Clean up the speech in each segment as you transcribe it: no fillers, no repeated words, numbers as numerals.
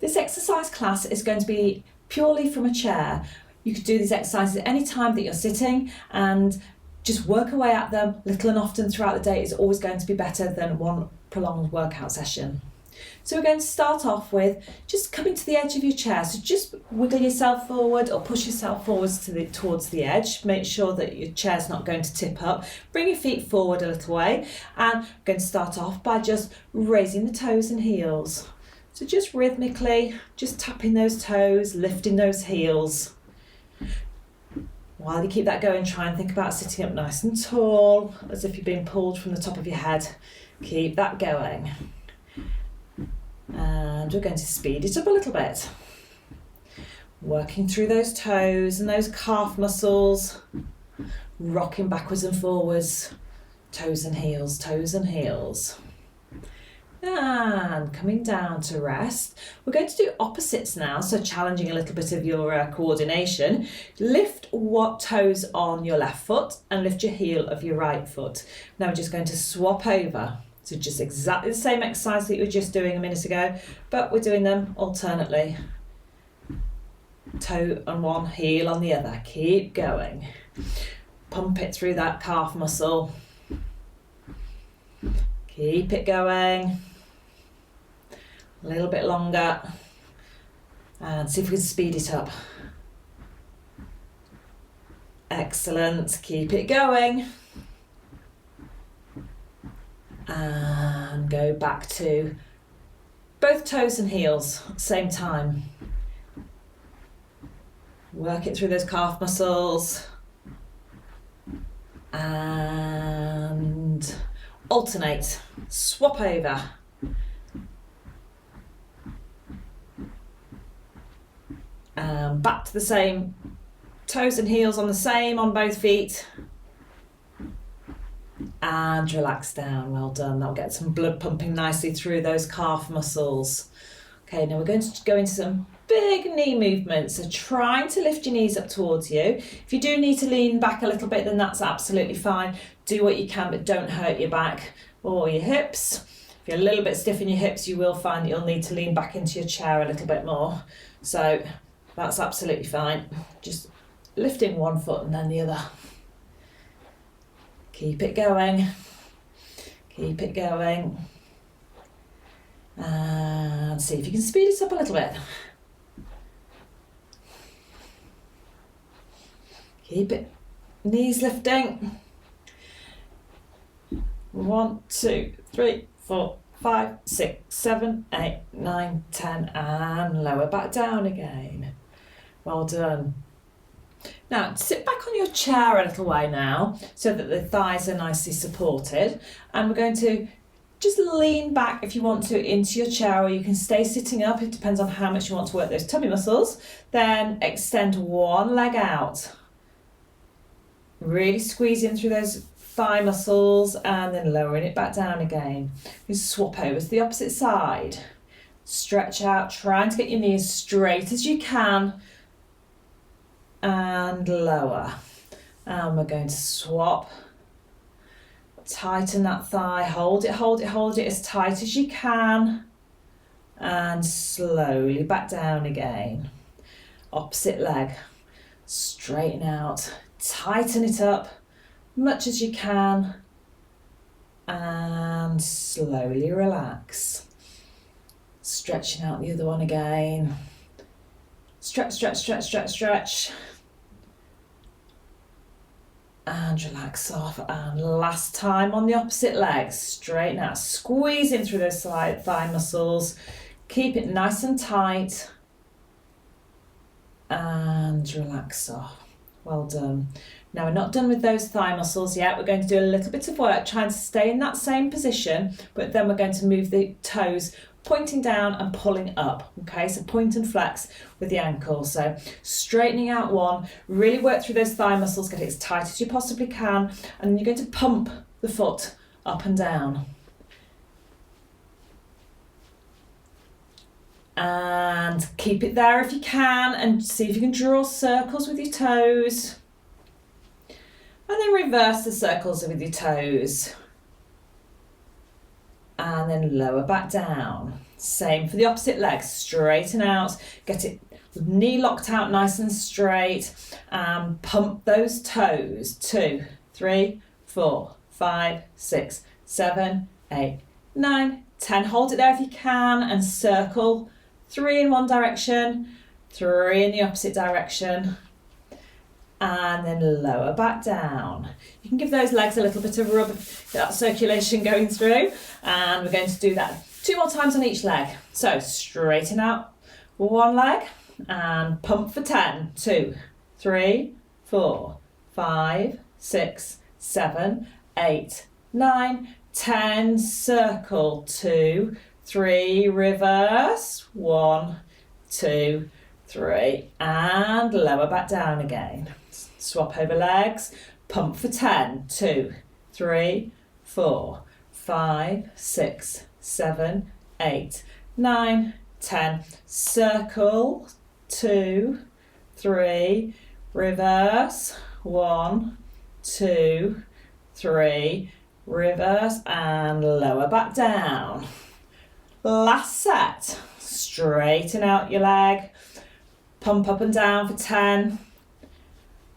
This exercise class is going to be purely from a chair. You could do these exercises at any time that you're sitting and just work away at them little and often throughout the day is always going to be better than one prolonged workout session. So we're going to start off with just coming to the edge of your chair. So just wiggle yourself forward or push yourself forwards towards the edge. Make sure that your chair's not going to tip up. Bring your feet forward a little way. And we're going to start off by just raising the toes and heels. So just rhythmically, just tapping those toes, lifting those heels. While you keep that going, try and think about sitting up nice and tall, as if you're being pulled from the top of your head. Keep that going. And we're going to speed it up a little bit. Working through those toes and those calf muscles. Rocking backwards and forwards. Toes and heels, toes and heels. And coming down to rest. We're going to do opposites now, so challenging a little bit of your coordination. Lift what toes on your left foot and lift your heel of your right foot. Now we're just going to swap over. So just exactly the same exercise that you were just doing a minute ago, but we're doing them alternately. Toe on one, heel on the other. Keep going. Pump it through that calf muscle. Keep it going. A little bit longer. And see if we can speed it up. Excellent. Keep it going. And go back to both toes and heels at the same time. Work it through those calf muscles. And alternate. Swap over. And back to the same. Toes and heels on the same on both feet. And relax down. Well done. That'll get some blood pumping nicely through those calf muscles. Okay, now we're going to go into some big knee movements. So trying to lift your knees up towards you. If you do need to lean back a little bit, then that's absolutely fine. Do what you can, but don't hurt your back or your hips. If you're a little bit stiff in your hips, you will find that you'll need to lean back into your chair a little bit more. So that's absolutely fine. Just lifting one foot and then the other. Keep it going. Keep it going. And see if you can speed it up a little bit. Keep it. Knees lifting. 1, 2, 3, 4, 5, 6, 7, 8, 9, 10, and lower back down again. Well done. Now, sit back on your chair a little way now so that the thighs are nicely supported. And we're going to just lean back if you want to into your chair, or you can stay sitting up. It depends on how much you want to work those tummy muscles. Then extend one leg out. Really squeeze in through those thigh muscles and then lowering it back down again. You swap over to the opposite side. Stretch out, trying to get your knees straight as you can. And lower. And we're going to swap. Tighten that thigh, hold it, hold it, hold it as tight as you can. And slowly back down again. Opposite leg. Straighten out, tighten it up much as you can. And slowly relax. Stretching out the other one again. Stretch, stretch, stretch, stretch, stretch. And relax off. And last time on the opposite leg. Straighten out. Squeeze in through those thigh muscles. Keep it nice and tight. And relax off. Well done. Now we're not done with those thigh muscles yet. We're going to do a little bit of work trying to stay in that same position, but then we're going to move the toes pointing down and pulling up. Okay, so point and flex with the ankle. So straightening out one, really work through those thigh muscles, get it as tight as you possibly can, and then you're going to pump the foot up and down. And keep it there if you can, and see if you can draw circles with your toes. And then reverse the circles with your toes. and then lower back down. Same for the opposite leg, straighten out, get it knee locked out nice and straight, and pump those toes. 2, 3, 4, 5, 6, 7, 8, 9, 10. Hold it there if you can and circle. 3 in one direction, 3 in the opposite direction, and then lower back down. You can give those legs a little bit of rub, get that circulation going through, and we're going to do that 2 more times on each leg. So straighten out one leg and pump for 10. 2, 3, 4, 5, 6, 7, 8, 9, 10. Circle. 2, 3, reverse. 1, 2, 3, and lower back down again. Swap over legs, pump for 10. 2, 3, 4, 5, 6, 7, 8, 9, 10. Circle. 2, 3, reverse. 1, 2, 3, reverse, and lower back down. Last set. Straighten out your leg, pump up and down for 10,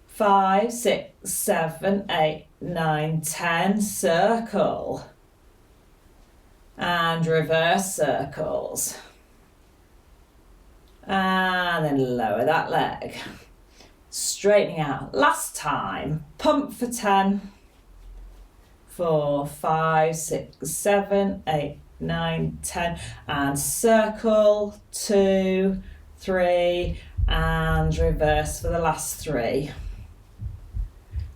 5, 6, 7, 8, 9, 10. Circle and reverse circles, and then lower that leg, straightening out. Last time, pump for 10, 4, 5, 6, 7, 8, 9, 10, and circle. 2, 3, and reverse for the last 3,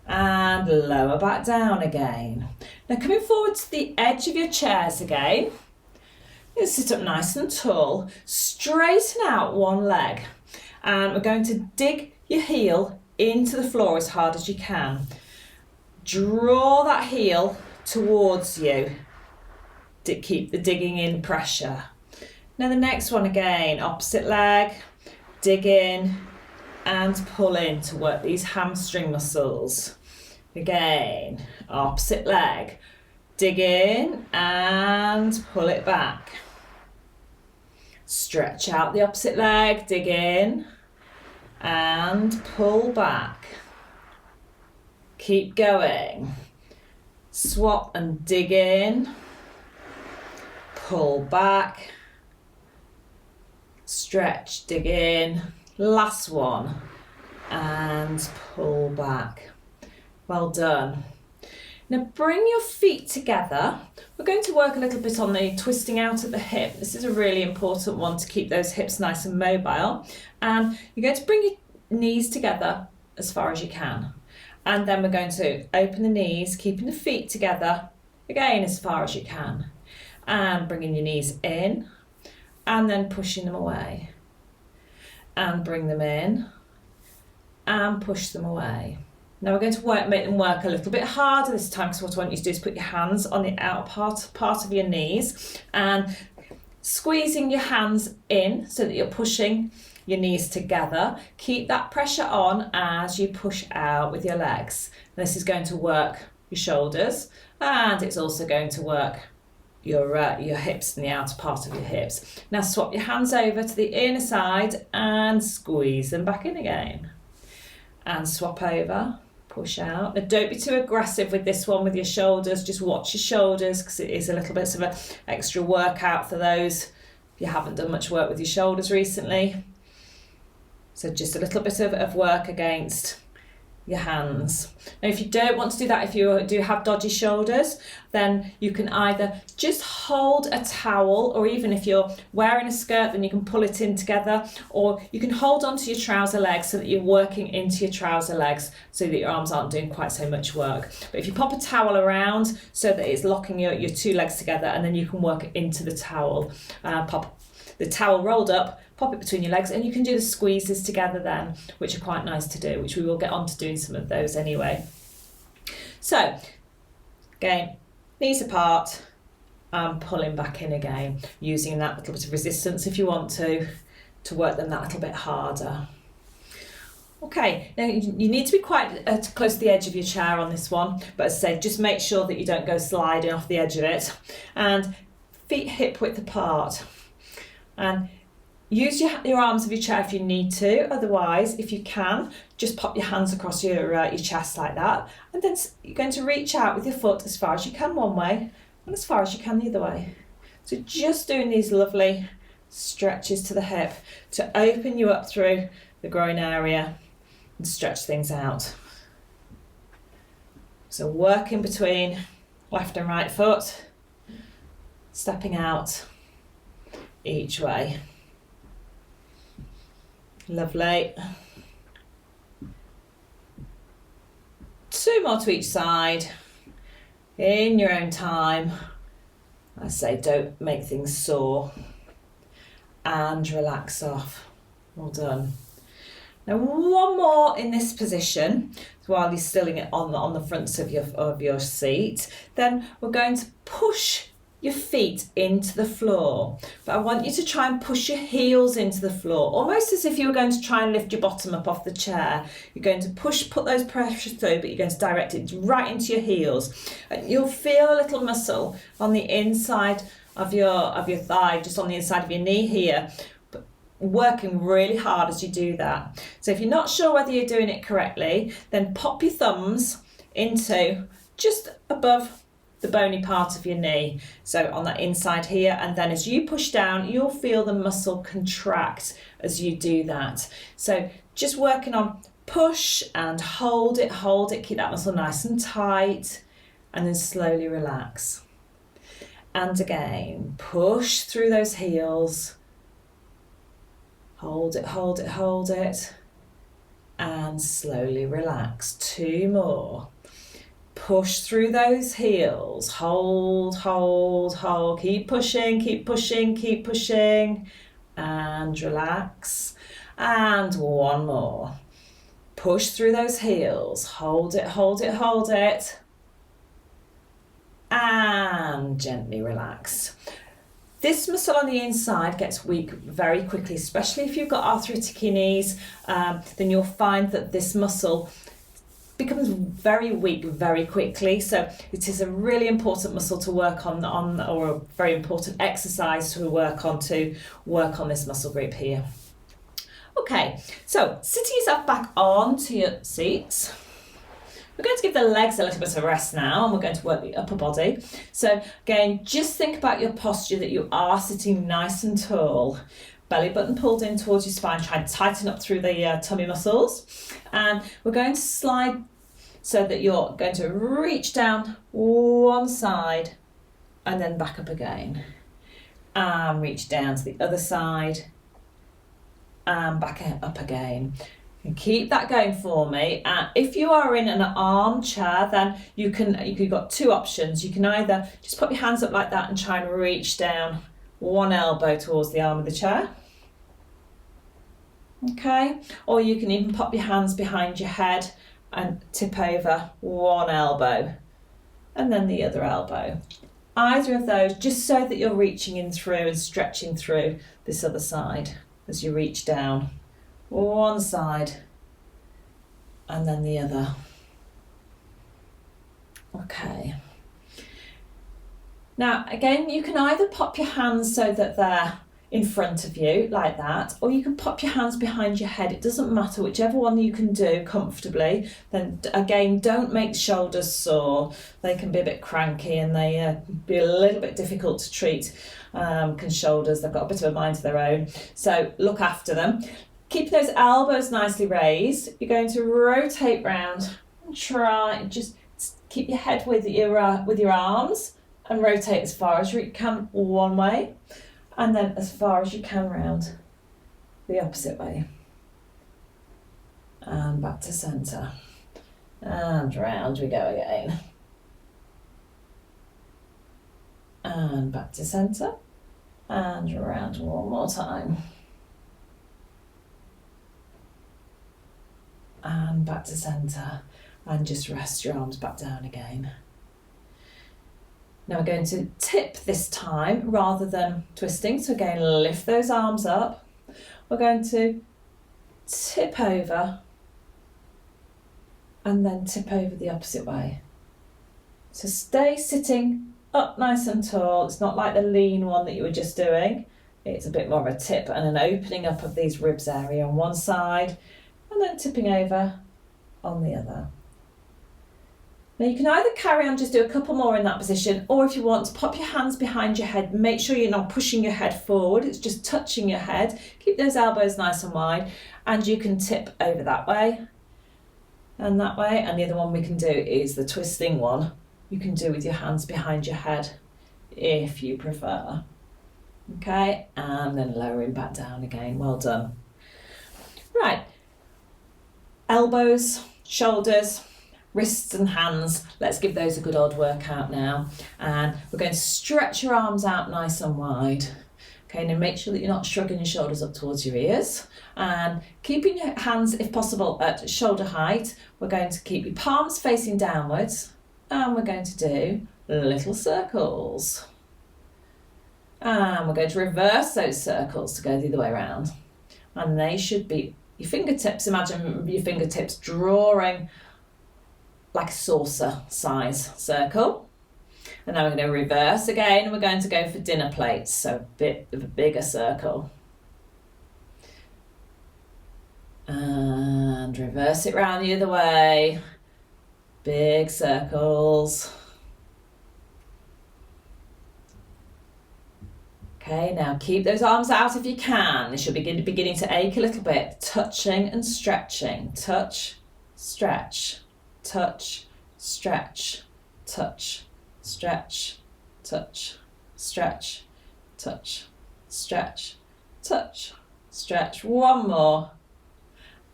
and lower back down again. Now coming forward to the edge of your chairs again, you sit up nice and tall, straighten out one leg, and we're going to dig your heel into the floor as hard as you can. Draw that heel towards you to keep the digging in pressure. Now the next one again, opposite leg, dig in and pull in to work these hamstring muscles. Again, opposite leg, dig in and pull it back. Stretch out the opposite leg, dig in and pull back. Keep going. Swap and dig in, pull back, stretch, dig in, last one, and pull back. Well done. Now bring your feet together. We're going to work a little bit on the twisting out at the hip. This is a really important one to keep those hips nice and mobile. And you're going to bring your knees together as far as you can. And then we're going to open the knees, keeping the feet together, again as far as you can. And bringing your knees in, and then pushing them away. And bring them in, and push them away. Now we're going to make them work a little bit harder this time, because what I want you to do is put your hands on the outer part of your knees, and squeezing your hands in so that you're pushing your knees together. Keep that pressure on as you push out with your legs. And this is going to work your shoulders, and it's also going to work your hips and the outer part of your hips. Now swap your hands over to the inner side and squeeze them back in again. And swap over, push out. Now don't be too aggressive with this one with your shoulders. Just watch your shoulders, because it is a little bit of an extra workout for those if you haven't done much work with your shoulders recently. So just a little bit of work against your hands. Now if you don't want to do that, if you do have dodgy shoulders, then you can either just hold a towel, or even if you're wearing a skirt, then you can pull it in together, or you can hold onto your trouser legs so that you're working into your trouser legs so that your arms aren't doing quite so much work. But if you pop a towel around so that it's locking your two legs together, and then you can work into the towel. Pop the towel rolled up, pop it between your legs, and you can do the squeezes together then, which are quite nice to do, which we will get on to doing some of those anyway. So, again, knees apart, and pulling back in again, using that little bit of resistance if you want to work them that little bit harder. Okay, now you need to be quite close to the edge of your chair on this one, but as I say, just make sure that you don't go sliding off the edge of it. And feet hip width apart. And use your arms of your chair if you need to. Otherwise, if you can, just pop your hands across your chest like that. And then you're going to reach out with your foot as far as you can one way and as far as you can the other way. So just doing these lovely stretches to the hip to open you up through the groin area and stretch things out. So working between left and right foot, stepping out each way. Lovely. 2 more to each side in your own time. I say don't make things sore and relax off. Well done. Now 1 more in this position while you're still in it on the fronts of your seat. Then we're going to push your feet into the floor, but I want you to try and push your heels into the floor, almost as if you were going to try and lift your bottom up off the chair. You're going to put those pressures through, but you're going to direct it right into your heels. And you'll feel a little muscle on the inside of your thigh, just on the inside of your knee here, but working really hard as you do that. So if you're not sure whether you're doing it correctly, then pop your thumbs into just above the bony part of your knee, so on that inside here, and then as you push down you'll feel the muscle contract as you do that. So just working on push and hold it, keep that muscle nice and tight, and then slowly relax. And again, push through those heels, hold it, and slowly relax. 2 more. Push through those heels, hold, keep pushing, and relax. And 1 more. Push through those heels, hold it, and gently relax. This muscle on the inside gets weak very quickly, especially if you've got arthritic knees, then you'll find that this muscle becomes very weak very quickly. So it is a really important muscle to work on, or a very important exercise to work on this muscle group here. Okay, so sitting yourself back onto your seats. We're going to give the legs a little bit of a rest now, and we're going to work the upper body. So again, just think about your posture, that you are sitting nice and tall. Belly button pulled in towards your spine, try and tighten up through the tummy muscles. And we're going to slide so that you're going to reach down one side and then back up again. And reach down to the other side and back up again. And keep that going for me. And if you are in an armchair, then you've got 2 options. You can either just put your hands up like that and try and reach down 1 elbow towards the arm of the chair. Okay, or you can even pop your hands behind your head and tip over 1 elbow and then the other elbow. Either of those, just so that you're reaching in through and stretching through this other side as you reach down. 1 side and then the other. Okay. Now again, you can either pop your hands so that they're in front of you like that, or you can pop your hands behind your head. It doesn't matter, whichever one you can do comfortably. Then again, don't make the shoulders sore. They can be a bit cranky and they be a little bit difficult to treat. Shoulders, they've got a bit of a mind of their own, so look after them. Keep those elbows nicely raised. You're going to rotate round and try just keep your head with your arms and rotate as far as you can one way, and then as far as you can round the opposite way. And back to centre. And round we go again. And back to centre. And round 1 more time. And back to centre. And just rest your arms back down again. Now we're going to tip this time rather than twisting. So again, lift those arms up. We're going to tip over and then tip over the opposite way. So stay sitting up nice and tall. It's not like the lean one that you were just doing. It's a bit more of a tip and an opening up of these ribs area on one side and then tipping over on the other. Now you can either carry on, just do a couple more in that position, or if you want to pop your hands behind your head, make sure you're not pushing your head forward, it's just touching your head. Keep those elbows nice and wide, and you can tip over that way and that way. And the other one we can do is the twisting one. You can do with your hands behind your head if you prefer. Okay, and then lowering back down again. Well done. Right, elbows, shoulders, wrists and hands. Let's give those a good old workout now. And we're going to stretch your arms out nice and wide. Okay, now make sure that you're not shrugging your shoulders up towards your ears. And keeping your hands, if possible, at shoulder height. We're going to keep your palms facing downwards. And we're going to do little circles. And we're going to reverse those circles to go the other way around. And they should be your fingertips. Imagine your fingertips drawing like a saucer size circle. And now we're going to reverse again, and we're going to go for dinner plates, so a bit of a bigger circle. And reverse it round the other way, big circles. Okay, now keep those arms out if you can. They should be beginning to ache a little bit. Touching and stretching. Touch, stretch, touch, stretch, touch, stretch, touch, stretch, touch, stretch, touch, stretch. One more.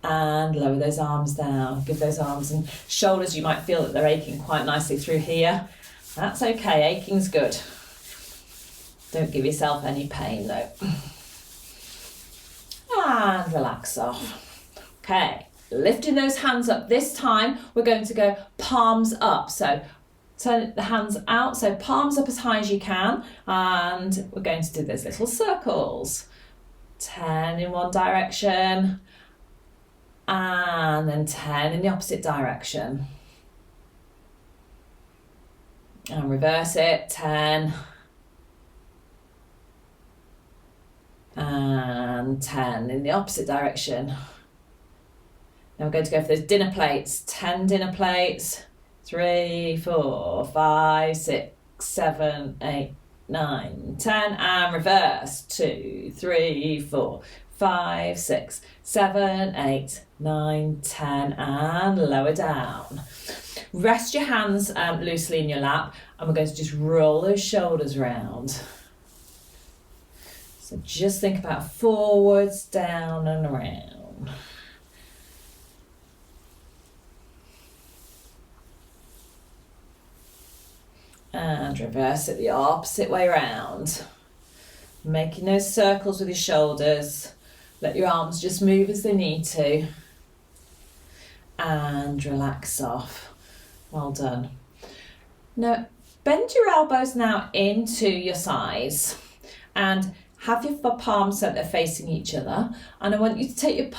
And lower those arms down. Give those arms and shoulders, you might feel that they're aching quite nicely through here. That's okay, aching's good. Don't give yourself any pain though. And relax off. Okay, lifting those hands up. This time we're going to go palms up. So turn the hands out, so palms up as high as you can. And we're going to do those little circles. 10 in one direction. And then 10 in the opposite direction. And reverse it, 10. And 10 in the opposite direction. Now we're going to go for those dinner plates. 10 dinner plates. 3, 4, 5, 6, 7, 8, 9, 10. And reverse. 2, 3, 4, 5, 6, 7, 8, 9, 10. And lower down. Rest your hands loosely in your lap. And we're going to just roll those shoulders round. So just think about forwards, down and around. And reverse it the opposite way around. Making those circles with your shoulders. Let your arms just move as they need to. And relax off. Well done. Now, bend your elbows now into your sides. And have your palms so they're facing each other. And I want you to take your,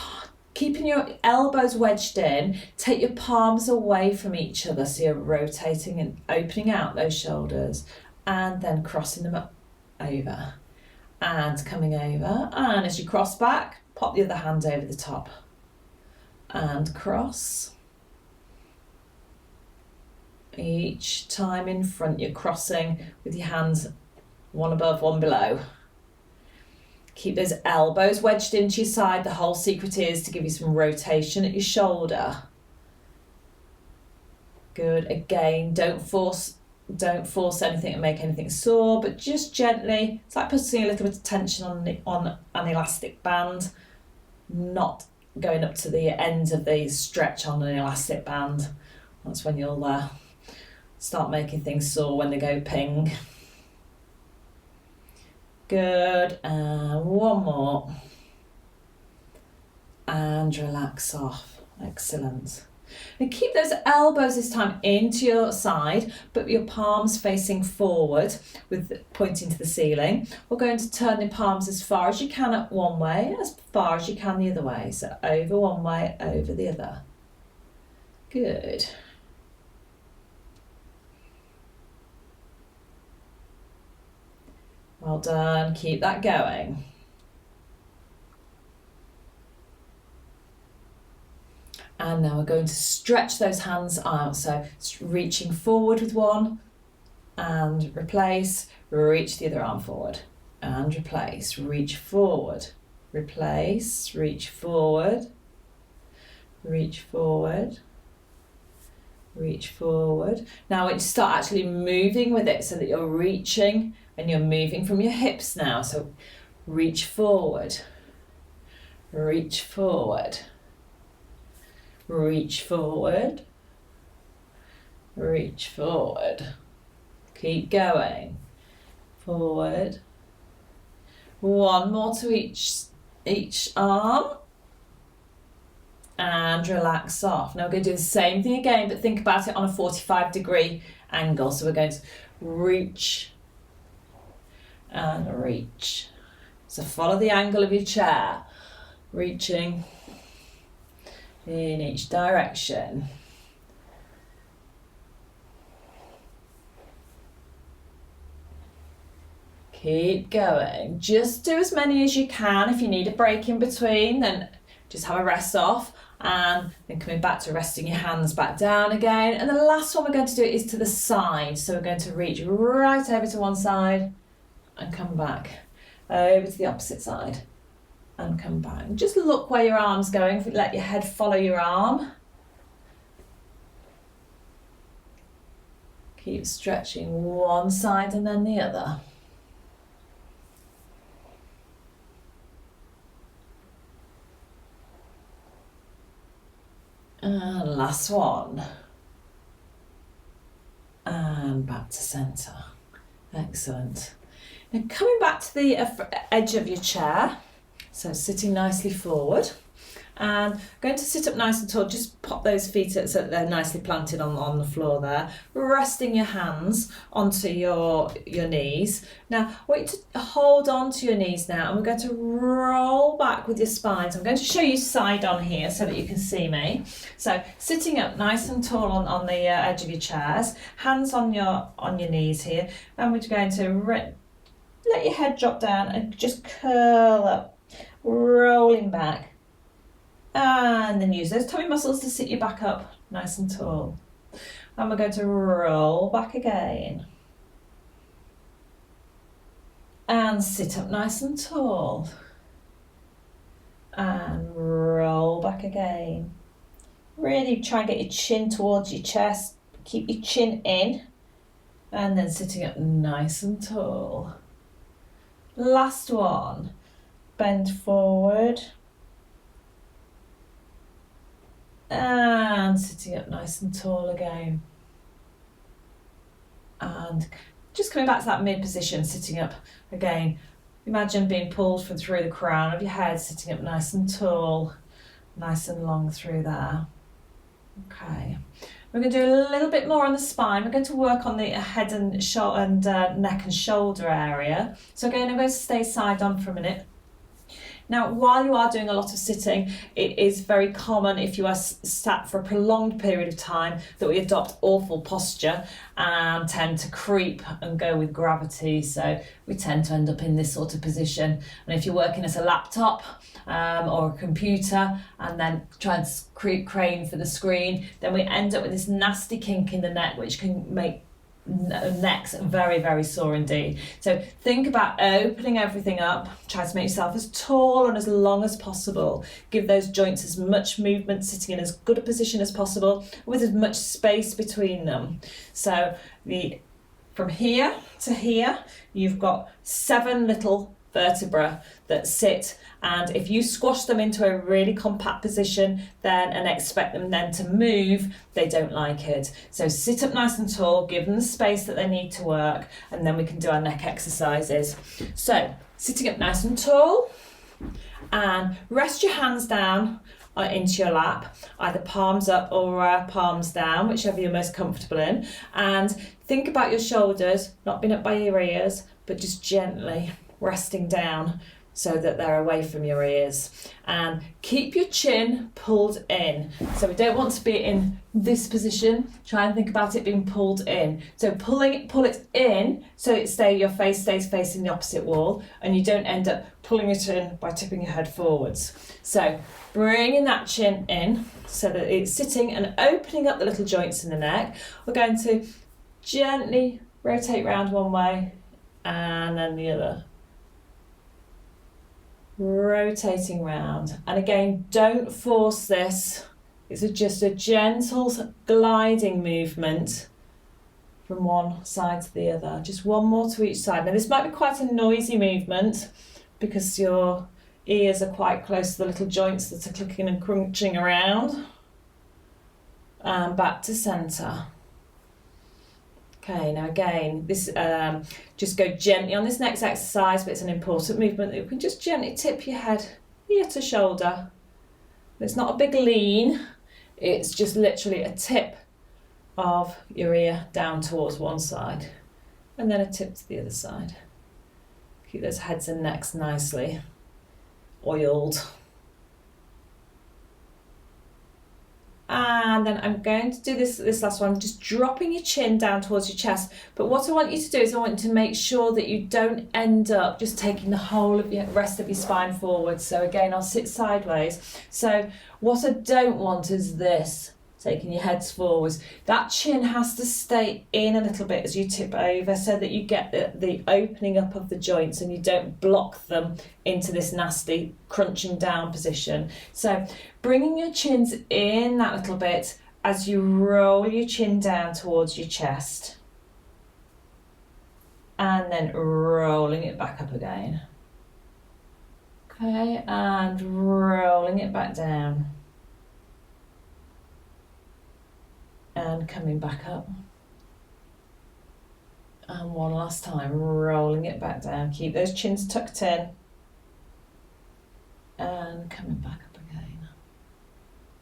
keeping your elbows wedged in, take your palms away from each other. So you're rotating and opening out those shoulders and then crossing them up over and coming over. And as you cross back, pop the other hand over the top and cross. Each time in front, you're crossing with your hands one above, one below. Keep those elbows wedged into your side. The whole secret is to give you some rotation at your shoulder. Good. Again, don't force anything and make anything sore, but just gently. It's like putting a little bit of tension on an elastic band, not going up to the ends of the stretch on an elastic band. That's when you'll start making things sore when they go ping. Good, and one more. And relax off. Excellent. And keep those elbows this time into your side, but your palms facing forward with pointing to the ceiling. We're going to turn the palms as far as you can up one way, as far as you can the other way. So over one way, over the other. Good. Well done, keep that going. And now we're going to stretch those hands out. So reaching forward with one and replace, reach the other arm forward and replace, reach forward, replace, reach forward, reach forward, reach forward. Now we start actually moving with it so that you're reaching and you're moving from your hips now. So reach forward, reach forward, reach forward, reach forward. Keep going. Forward. One more to each arm. And relax off. Now we're going to do the same thing again, but think about it on a 45-degree angle. So we're going to reach and reach. So follow the angle of your chair, reaching in each direction. Keep going. Just do as many as you can. If you need a break in between, then just have a rest off, and then coming back to resting your hands back down again. And the last one we're going to do is to the side. So we're going to reach right over to one side and come back over to the opposite side and come back. Just look where your arm's going. Let your head follow your arm. Keep stretching one side and then the other. And last one. And back to centre. Excellent. Now coming back to the edge of your chair, so sitting nicely forward, and going to sit up nice and tall. Just pop those feet up so they're nicely planted on the floor there, resting your hands onto your knees. Now I want you to hold on to your knees now, and we're going to roll back with your spine. So I'm going to show you side on here so that you can see me. So sitting up nice and tall on the edge of your chairs, hands on your knees here, and we're going to let your head drop down and just curl up, rolling back. And then use those tummy muscles to sit you back up nice and tall. And we're going to roll back again. And sit up nice and tall. And roll back again. Really try and get your chin towards your chest. Keep your chin in. And then sitting up nice and tall. Last one. Bend forward. And sitting up nice and tall again. And just coming back to that mid position, sitting up again. Imagine being pulled from through the crown of your head, sitting up nice and tall, nice and long through there. Okay. We're going to do a little bit more on the spine. We're going to work on the head and neck and shoulder area. So again, I'm going to stay side on for a minute. Now, while you are doing a lot of sitting, it is very common if you are sat for a prolonged period of time that we adopt awful posture and tend to creep and go with gravity. So we tend to end up in this sort of position. And if you're working at a laptop or a computer and then try and crane for the screen, then we end up with this nasty kink in the neck, which can make necks very, very sore indeed. So think about opening everything up. Try to make yourself as tall and as long as possible. Give those joints as much movement, sitting in as good a position as possible with as much space between them. So from here to here, you've got 7 little vertebrae that sit, and if you squash them into a really compact position and expect them then to move, they don't like it. So sit up nice and tall, give them the space that they need to work, and then we can do our neck exercises. So sitting up nice and tall, and rest your hands down into your lap, either palms up or palms down, whichever you're most comfortable in, and think about your shoulders not being up by your ears, but just gently resting down so that they're away from your ears. And keep your chin pulled in. So we don't want to be in this position. Try and think about it being pulled in. So pull it in so your face stays facing the opposite wall, and you don't end up pulling it in by tipping your head forwards. So bringing that chin in so that it's sitting and opening up the little joints in the neck. We're going to gently rotate round one way and then the other. Rotating round, and again, don't force this. It's just a gentle gliding movement from one side to the other. Just one more to each side. Now this might be quite a noisy movement because your ears are quite close to the little joints that are clicking and crunching around. And back to centre. Okay, now again, this just go gently on this next exercise, but it's an important movement. You can just gently tip your head ear to shoulder. It's not a big lean, it's just literally a tip of your ear down towards one side and then a tip to the other side. Keep those heads and necks nicely oiled. And then I'm going to do this last one, just dropping your chin down towards your chest. But what I want you to do is I want you to make sure that you don't end up just taking the whole of your rest of your spine forward. So again, I'll sit sideways. So what I don't want is this, taking your heads forwards. That chin has to stay in a little bit as you tip over so that you get the opening up of the joints and you don't block them into this nasty crunching down position. So bringing your chins in that little bit as you roll your chin down towards your chest and then rolling it back up again. Okay, and rolling it back down. And coming back up. And one last time, rolling it back down. Keep those chins tucked in. And coming back up again.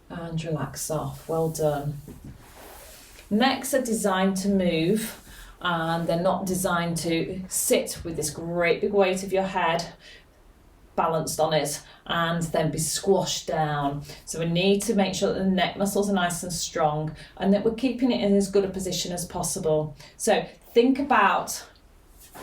And relax off. Well done. Necks are designed to move, and they're not designed to sit with this great big weight of your head balanced on it and then be squashed down. So we need to make sure that the neck muscles are nice and strong and that we're keeping it in as good a position as possible. So think about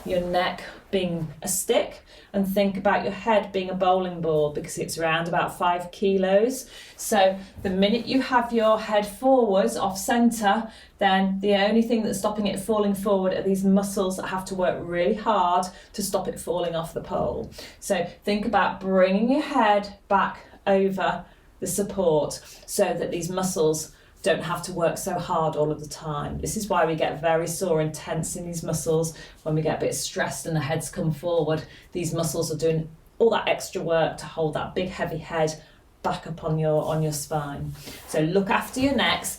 your neck being a stick and think about your head being a bowling ball because it's around about 5 kilos. So the minute you have your head forwards off centre, then the only thing that's stopping it falling forward are these muscles that have to work really hard to stop it falling off the pole. So think about bringing your head back over the support so that these muscles don't have to work so hard all of the time. This is why we get very sore and tense in these muscles when we get a bit stressed and the heads come forward. These muscles are doing all that extra work to hold that big heavy head back up on your spine. So look after your necks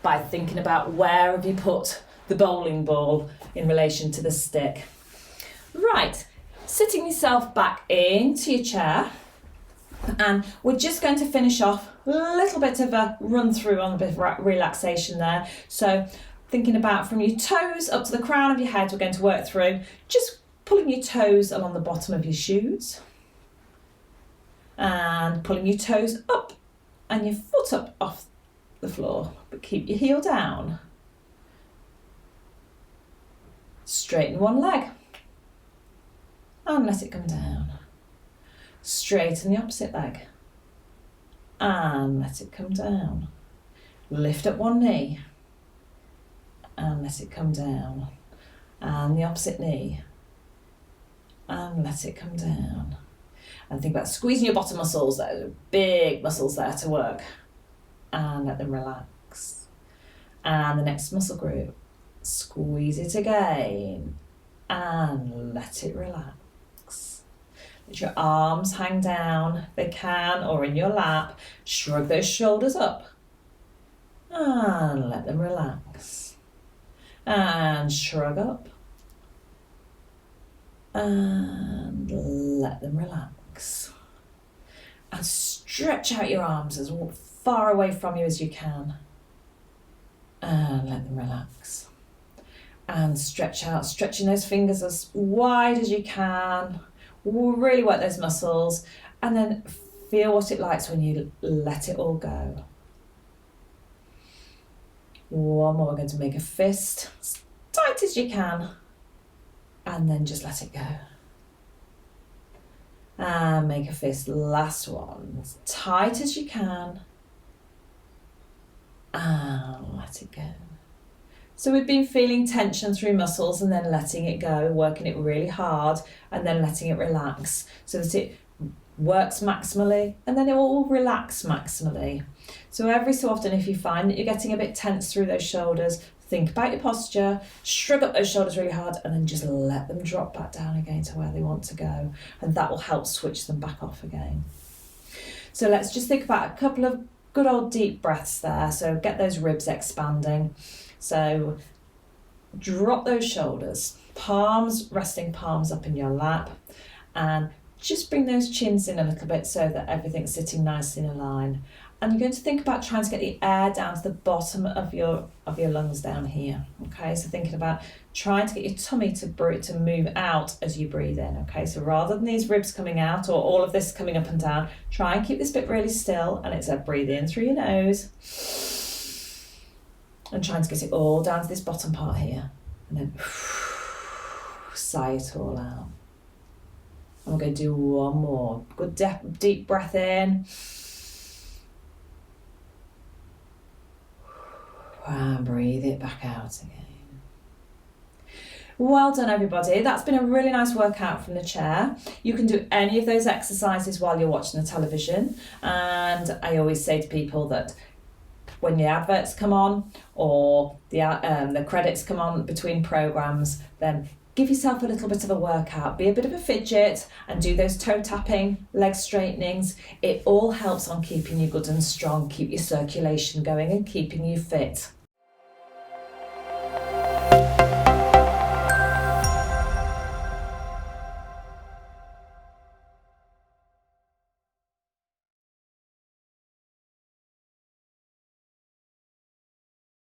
by thinking about where have you put the bowling ball in relation to the stick. Right, sitting yourself back into your chair, and we're just going to finish off a little bit of a run through on a bit of relaxation there. So thinking about from your toes up to the crown of your head, we're going to work through just pulling your toes along the bottom of your shoes and pulling your toes up and your foot up off the floor, but keep your heel down. Straighten one leg and let it come down. Straighten the opposite leg and let it come down. Lift up one knee and let it come down. And the opposite knee and let it come down. And think about squeezing your bottom muscles. Those are big muscles there to work. And let them relax. And the next muscle group, squeeze it again and let it relax. Let your arms hang down, they can, or in your lap. Shrug those shoulders up and let them relax. And shrug up and let them relax. And stretch out your arms as far away from you as you can and let them relax. And stretch out, stretching those fingers as wide as you can, really work those muscles, and then feel what it likes when you let it all go. One more, we're going to make a fist as tight as you can, and then just let it go. And make a fist, last one, as tight as you can, and let it go. So we've been feeling tension through muscles and then letting it go, working it really hard and then letting it relax so that it works maximally and then it will relax maximally. So every so often, if you find that you're getting a bit tense through those shoulders, think about your posture, shrug up those shoulders really hard and then just let them drop back down again to where they want to go. And that will help switch them back off again. So let's just think about a couple of good old deep breaths there. So get those ribs expanding. So drop those shoulders, resting palms up in your lap, and just bring those chins in a little bit so that everything's sitting nicely in a line. And you're going to think about trying to get the air down to the bottom of your lungs down here. Okay, so thinking about trying to get your tummy to move out as you breathe in. Okay, so rather than these ribs coming out or all of this coming up and down, try and keep this bit really still, and it's a breathe in through your nose. And trying to get it all down to this bottom part here. And then sigh it all out. And we're going to do one more. Good deep breath in. And breathe it back out again. Well done, everybody. That's been a really nice workout from the chair. You can do any of those exercises while you're watching the television. And I always say to people that when the adverts come on or the credits come on between programs, then give yourself a little bit of a workout. Be a bit of a fidget and do those toe tapping, leg straightenings. It all helps on keeping you good and strong, keep your circulation going and keeping you fit.